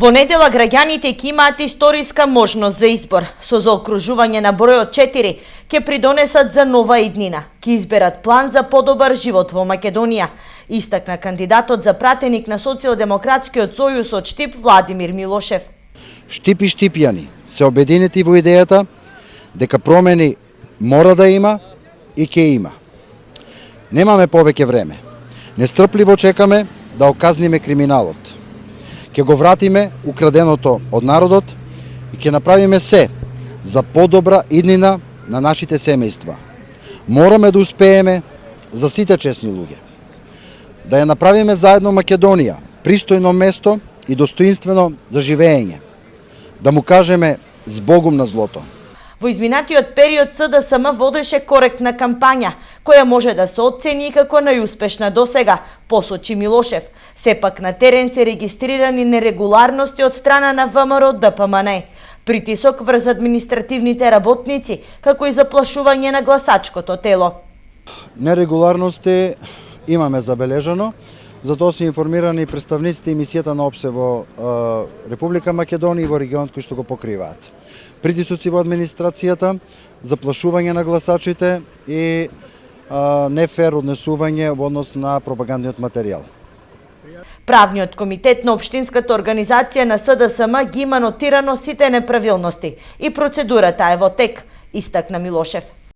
Во недела граѓаните ќе имаат историска можност за избор. Со заокружување на бројот 4 ќе придонесат за нова иднина. Ќе изберат план за подобар живот во Македонија, истакна кандидатот за пратеник на Социјалдемократскиот сојуз од Штип Владимир Милошев. Штип и штипјани се обединети во идејата дека промени мора да има и ќе има. Немаме повеќе време. Нестрпливо чекаме да оказниме криминалот. Ќе го вратиме украденото од народот и ќе направиме се за подобра иднина на нашите семејства. Мораме да успееме за сите честни луѓе. Да ја направиме заедно Македонија, пристојно место и достоинствено за живење. Да му кажеме збогум на злото. Во изминатиот период СДСМ водеше коректна кампања, која може да се оцени како најуспешна досега, посочи Милошев. Сепак на терен се регистрирани нерегуларности од страна на ВМРО ДПМН, притисок врз административните работници, како и заплашување на гласачкото тело. Нерегуларности имаме забележано, затоа се информирани представниците и мисијата на ОПСЕ во Република Македонија и во регионот кои што го покриваат. Притисоци во администрацијата, заплашување на гласачите и нефер однесување во однос на пропагандниот материјал. Правниот комитет на Општинската организација на СДСМ ги има нотирано сите неправилности и процедурата е во тек, истакна Милошев.